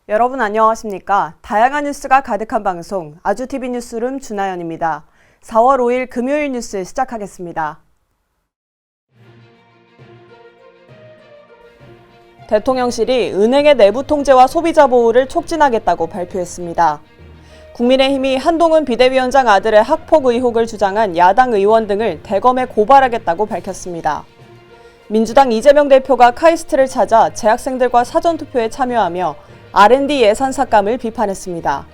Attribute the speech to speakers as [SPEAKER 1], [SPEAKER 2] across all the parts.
[SPEAKER 1] 여러분 안녕하십니까? 다양한 뉴스가 가득한 방송 아주TV 뉴스룸 주나연입니다. 4월 5일 금요일 뉴스 시작하겠습니다. 대통령실이 은행의 내부 통제와 소비자 보호를 촉진하겠다고 발표했습니다. 국민의힘이 한동훈 비대위원장 아들의 학폭 의혹을 주장한 야당 의원 등을 대검에 고발하겠다고 밝혔습니다. 민주당 이재명 대표가 카이스트를 찾아 재학생들과 사전투표에 참여하며 R&D 예산 삭감을 비판했습니다.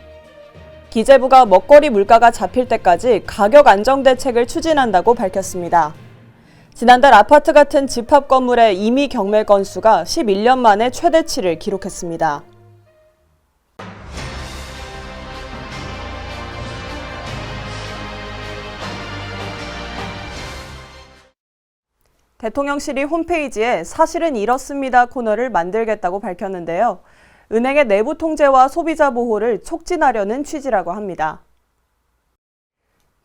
[SPEAKER 1] 기재부가 먹거리 물가가 잡힐 때까지 가격 안정 대책을 추진한다고 밝혔습니다. 지난달 아파트 같은 집합 건물의 임의 경매 건수가 11년 만에 최대치를 기록했습니다. 대통령실이 홈페이지에 사실은 이렇습니다 코너를 만들겠다고 밝혔는데요. 은행의 내부 통제와 소비자 보호를 촉진하려는 취지라고 합니다.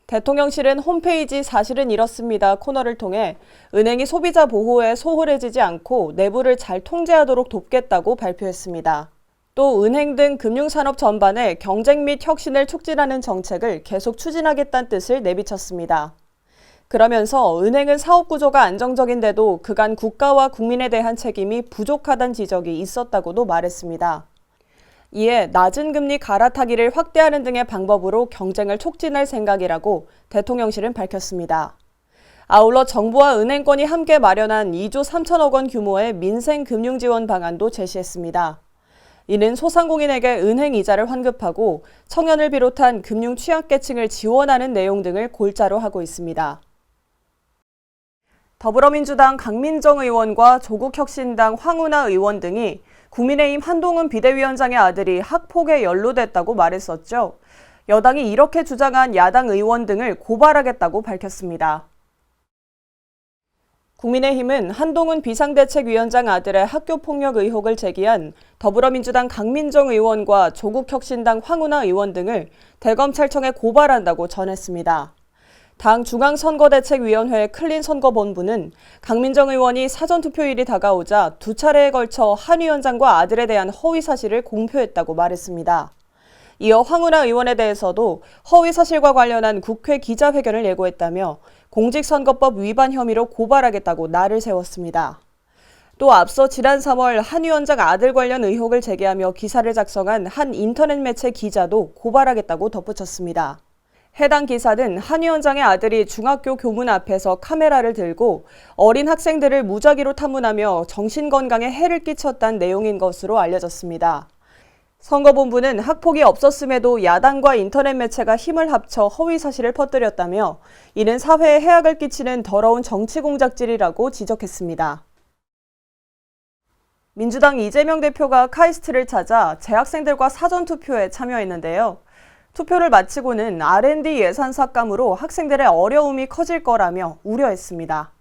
[SPEAKER 1] 대통령실은 홈페이지 사실은 이렇습니다 코너를 통해 은행이 소비자 보호에 소홀해지지 않고 내부를 잘 통제하도록 돕겠다고 발표했습니다. 또 은행 등 금융산업 전반의 경쟁 및 혁신을 촉진하는 정책을 계속 추진하겠다는 뜻을 내비쳤습니다. 그러면서 은행은 사업 구조가 안정적인데도 그간 국가와 국민에 대한 책임이 부족하다는 지적이 있었다고도 말했습니다. 이에 낮은 금리 갈아타기를 확대하는 등의 방법으로 경쟁을 촉진할 생각이라고 대통령실은 밝혔습니다. 아울러 정부와 은행권이 함께 마련한 2조 3천억 원 규모의 민생금융지원 방안도 제시했습니다. 이는 소상공인에게 은행 이자를 환급하고 청년을 비롯한 금융 취약계층을 지원하는 내용 등을 골자로 하고 있습니다. 더불어민주당 강민정 의원과 조국혁신당 황운하 의원 등이 국민의힘 한동훈 비대위원장의 아들이 학폭에 연루됐다고 말했었죠. 여당이 이렇게 주장한 야당 의원 등을 고발하겠다고 밝혔습니다. 국민의힘은 한동훈 비상대책위원장 아들의 학교폭력 의혹을 제기한 더불어민주당 강민정 의원과 조국혁신당 황운하 의원 등을 대검찰청에 고발한다고 전했습니다. 당 중앙선거대책위원회 클린선거본부는 강민정 의원이 사전투표일이 다가오자 두 차례에 걸쳐 한 위원장과 아들에 대한 허위 사실을 공표했다고 말했습니다. 이어 황운하 의원에 대해서도 허위 사실과 관련한 국회 기자회견을 예고했다며 공직선거법 위반 혐의로 고발하겠다고 날을 세웠습니다. 또 앞서 지난 3월 한 위원장 아들 관련 의혹을 제기하며 기사를 작성한 한 인터넷 매체 기자도 고발하겠다고 덧붙였습니다. 해당 기사는 한 위원장의 아들이 중학교 교문 앞에서 카메라를 들고 어린 학생들을 무작위로 탐문하며 정신건강에 해를 끼쳤다는 내용인 것으로 알려졌습니다. 선거본부는 학폭이 없었음에도 야당과 인터넷 매체가 힘을 합쳐 허위 사실을 퍼뜨렸다며 이는 사회에 해악을 끼치는 더러운 정치 공작질이라고 지적했습니다. 민주당 이재명 대표가 카이스트를 찾아 재학생들과 사전투표에 참여했는데요. 투표를 마치고는 R&D 예산 삭감으로 학생들의 어려움이 커질 거라며 우려했습니다.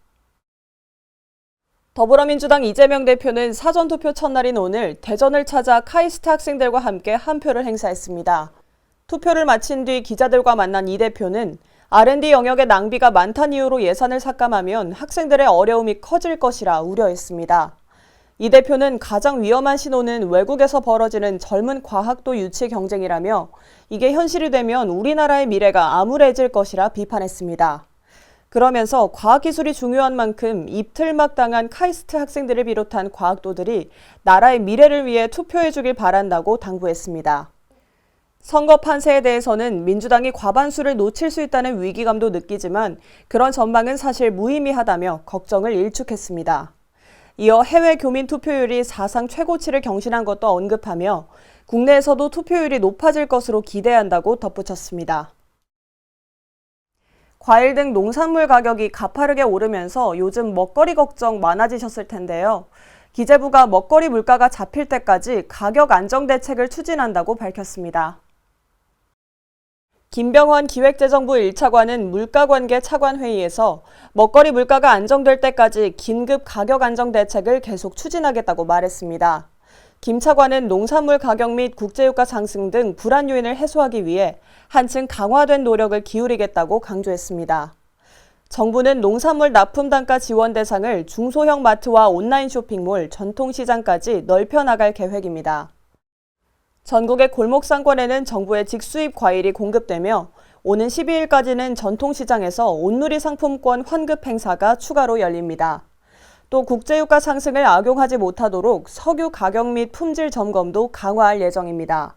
[SPEAKER 1] 더불어민주당 이재명 대표는 사전투표 첫날인 오늘 대전을 찾아 카이스트 학생들과 함께 한 표를 행사했습니다. 투표를 마친 뒤 기자들과 만난 이 대표는 R&D 영역의 낭비가 많다는 이유로 예산을 삭감하면 학생들의 어려움이 커질 것이라 우려했습니다. 이 대표는 가장 위험한 신호는 외국에서 벌어지는 젊은 과학도 유치 경쟁이라며 이게 현실이 되면 우리나라의 미래가 암울해질 것이라 비판했습니다. 그러면서 과학기술이 중요한 만큼 입틀막 당한 카이스트 학생들을 비롯한 과학도들이 나라의 미래를 위해 투표해주길 바란다고 당부했습니다. 선거 판세에 대해서는 민주당이 과반수를 놓칠 수 있다는 위기감도 느끼지만 그런 전망은 사실 무의미하다며 걱정을 일축했습니다. 이어 해외 교민 투표율이 사상 최고치를 경신한 것도 언급하며 국내에서도 투표율이 높아질 것으로 기대한다고 덧붙였습니다. 과일 등 농산물 가격이 가파르게 오르면서 요즘 먹거리 걱정 많아지셨을 텐데요. 기재부가 먹거리 물가가 잡힐 때까지 가격 안정 대책을 추진한다고 밝혔습니다. 김병환 기획재정부 1차관은 물가관계 차관회의에서 먹거리 물가가 안정될 때까지 긴급 가격 안정 대책을 계속 추진하겠다고 말했습니다. 김 차관은 농산물 가격 및 국제유가 상승 등 불안 요인을 해소하기 위해 한층 강화된 노력을 기울이겠다고 강조했습니다. 정부는 농산물 납품 단가 지원 대상을 중소형 마트와 온라인 쇼핑몰, 전통시장까지 넓혀 나갈 계획입니다. 전국의 골목 상권에는 정부의 직수입 과일이 공급되며 오는 12일까지는 전통시장에서 온누리 상품권 환급 행사가 추가로 열립니다. 또 국제유가 상승을 악용하지 못하도록 석유 가격 및 품질 점검도 강화할 예정입니다.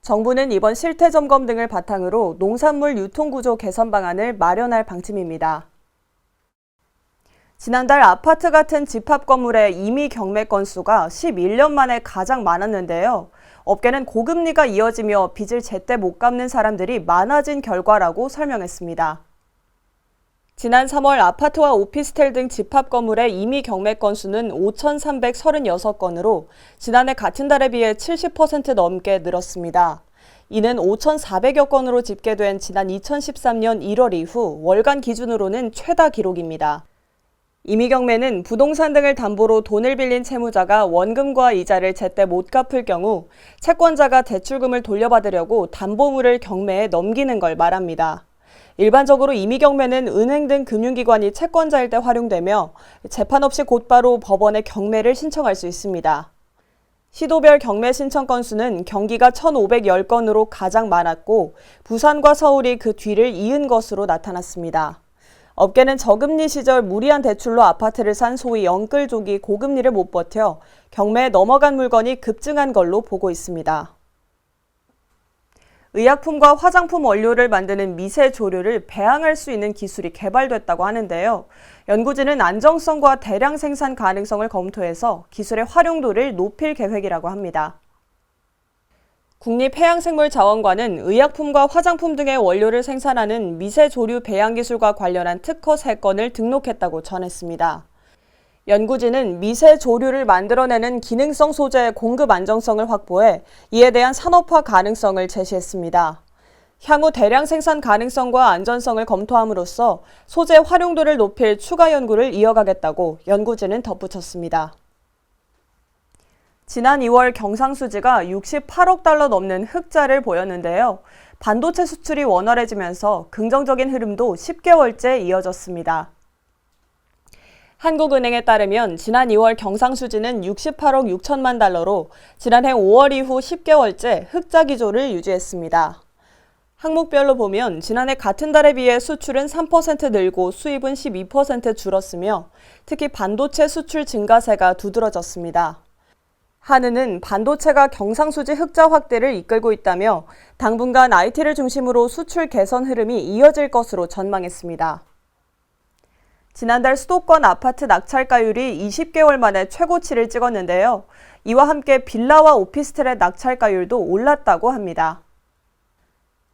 [SPEAKER 1] 정부는 이번 실태 점검 등을 바탕으로 농산물 유통구조 개선 방안을 마련할 방침입니다. 지난달 아파트 같은 집합 건물의 임의 경매 건수가 11년 만에 가장 많았는데요. 업계는 고금리가 이어지며 빚을 제때 못 갚는 사람들이 많아진 결과라고 설명했습니다. 지난 3월 아파트와 오피스텔 등 집합 건물의 임의 경매 건수는 5,336건으로 지난해 같은 달에 비해 70% 넘게 늘었습니다. 이는 5,400여 건으로 집계된 지난 2013년 1월 이후 월간 기준으로는 최다 기록입니다. 임의 경매는 부동산 등을 담보로 돈을 빌린 채무자가 원금과 이자를 제때 못 갚을 경우 채권자가 대출금을 돌려받으려고 담보물을 경매에 넘기는 걸 말합니다. 일반적으로 임의 경매는 은행 등 금융기관이 채권자일 때 활용되며 재판 없이 곧바로 법원에 경매를 신청할 수 있습니다. 시도별 경매 신청 건수는 경기가 1,510건으로 가장 많았고 부산과 서울이 그 뒤를 이은 것으로 나타났습니다. 업계는 저금리 시절 무리한 대출로 아파트를 산 소위 영끌족이 고금리를 못 버텨 경매에 넘어간 물건이 급증한 걸로 보고 있습니다. 의약품과 화장품 원료를 만드는 미세 조류를 배양할 수 있는 기술이 개발됐다고 하는데요. 연구진은 안정성과 대량 생산 가능성을 검토해서 기술의 활용도를 높일 계획이라고 합니다. 국립해양생물자원관은 의약품과 화장품 등의 원료를 생산하는 미세 조류 배양 기술과 관련한 특허 3건을 등록했다고 전했습니다. 연구진은 미세 조류를 만들어내는 기능성 소재의 공급 안정성을 확보해 이에 대한 산업화 가능성을 제시했습니다. 향후 대량 생산 가능성과 안전성을 검토함으로써 소재 활용도를 높일 추가 연구를 이어가겠다고 연구진은 덧붙였습니다. 지난 2월 경상수지가 68억 달러 넘는 흑자를 보였는데요. 반도체 수출이 원활해지면서 긍정적인 흐름도 10개월째 이어졌습니다. 한국은행에 따르면 지난 2월 경상수지는 68억 6천만 달러로 지난해 5월 이후 10개월째 흑자 기조를 유지했습니다. 항목별로 보면 지난해 같은 달에 비해 수출은 3% 늘고 수입은 12% 줄었으며 특히 반도체 수출 증가세가 두드러졌습니다. 한은은 반도체가 경상수지 흑자 확대를 이끌고 있다며 당분간 IT를 중심으로 수출 개선 흐름이 이어질 것으로 전망했습니다. 지난달 수도권 아파트 낙찰가율이 20개월 만에 최고치를 찍었는데요. 이와 함께 빌라와 오피스텔의 낙찰가율도 올랐다고 합니다.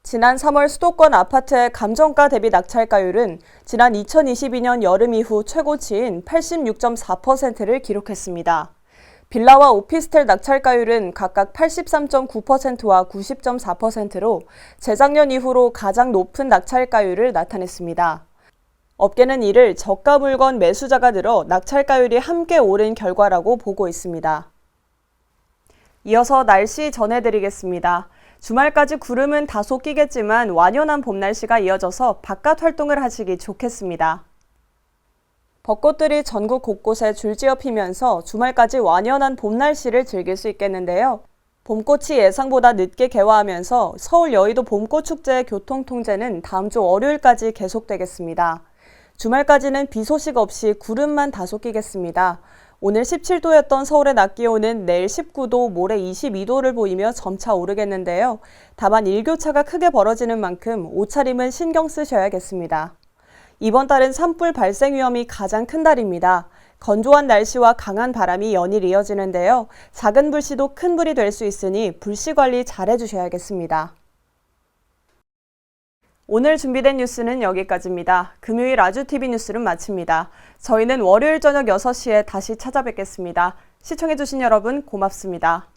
[SPEAKER 1] 지난 3월 수도권 아파트의 감정가 대비 낙찰가율은 지난 2022년 여름 이후 최고치인 86.4%를 기록했습니다. 빌라와 오피스텔 낙찰가율은 각각 83.9%와 90.4%로 재작년 이후로 가장 높은 낙찰가율을 나타냈습니다. 업계는 이를 저가 물건 매수자가 늘어 낙찰가율이 함께 오른 결과라고 보고 있습니다. 이어서 날씨 전해드리겠습니다. 주말까지 구름은 다소 끼겠지만 완연한 봄 날씨가 이어져서 바깥 활동을 하시기 좋겠습니다. 벚꽃들이 전국 곳곳에 줄지어 피면서 주말까지 완연한 봄 날씨를 즐길 수 있겠는데요. 봄꽃이 예상보다 늦게 개화하면서 서울 여의도 봄꽃축제의 교통 통제는 다음 주 월요일까지 계속되겠습니다. 주말까지는 비 소식 없이 구름만 다소 끼겠습니다. 오늘 17도였던 서울의 낮 기온은 내일 19도, 모레 22도를 보이며 점차 오르겠는데요. 다만 일교차가 크게 벌어지는 만큼 옷차림은 신경 쓰셔야겠습니다. 이번 달은 산불 발생 위험이 가장 큰 달입니다. 건조한 날씨와 강한 바람이 연일 이어지는데요. 작은 불씨도 큰 불이 될 수 있으니 불씨 관리 잘 해주셔야겠습니다. 오늘 준비된 뉴스는 여기까지입니다. 금요일 아주TV 뉴스는 마칩니다. 저희는 월요일 저녁 6시에 다시 찾아뵙겠습니다. 시청해주신 여러분 고맙습니다.